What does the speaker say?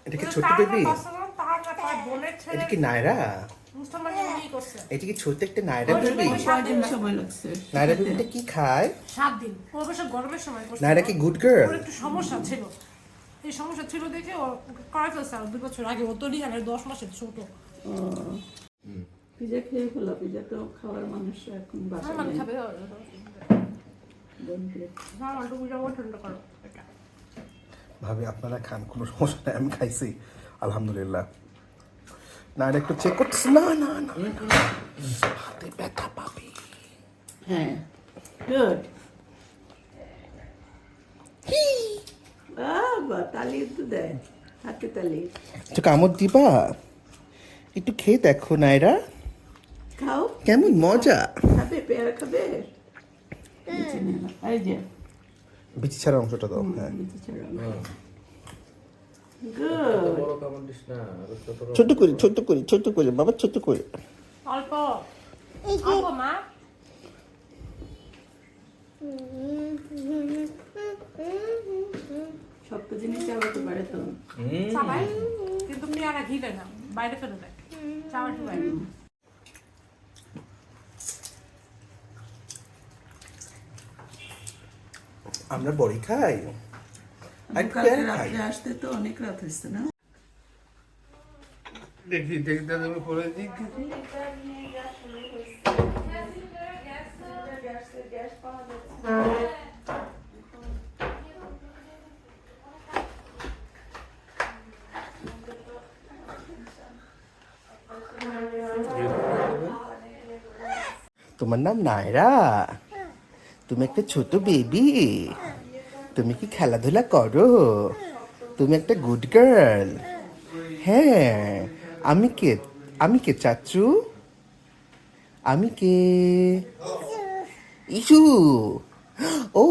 এটা কি ছোট বেবি? এটা কি নায়রা? এটা কি ছোট একটা নায়রা বেবি? সময় লাগছে। নায়রা বেবিটা কি খায়? 7 দিন অবশ্য গরমের সময় করছে। নায়রা কি গুড গার্ল? ওর একটু সমস্যা ছিল, এই সমস্যা ছিল দেখে ও করে ফেলছে 2 বছর আগে। ও তো লিহানের 10 মাসের ছোট। পিজা খেয়ে ফেলো, পিজা তো খাওয়ার মানুষ এখন বাসায় মানে নেই। খাবে বন্ধু, ঠান্ডা করো এটা। ভাবি আপনারা খান, কোনো সমস্যা নেই, আমি খাইছি আলহামদুলিল্লাহ। নায়রা একটু চেক করতেছে। না না না, হাতে ব্যথা পাবি। হ্যাঁ, গুড। বাবা, তালি তো দেয়, হাতে তালি। একটু কামড় দিবা? একটু খেয়ে দেখো নায়রা, খাও, কেমন মজা। খাবে, পেয়ারা খাবে। এই যে বিচি ছাড়া অংশটা দাও। হ্যাঁ, গুড। ছোট করে ছোট করে ছোট করে বাবা, ছোট করে। অল্প অল্প মা। শক্ত জিনিস চাবাতে পারে তো। চাবাই, কিন্তু পেয়ারা ঘিলে না, বাইরে ফেলে দেয়। চাওয়ার সময় আমরা বড়ি খাই আর কালকে পেয়ারা খাই। রাত্রে আসতে তো অনেক রাত হয়েছে না? দেখি দেখতে তুমি পরে দিক তোমার নাম নায়রা? তুমি একটা ছোট বেবি? তুমি কি খেলাধুলা করো? তুমি একটা গুড গার্ল? হ্যাঁ। আমি কে? আমি কে চাচু? আমি কে? ইসু। ও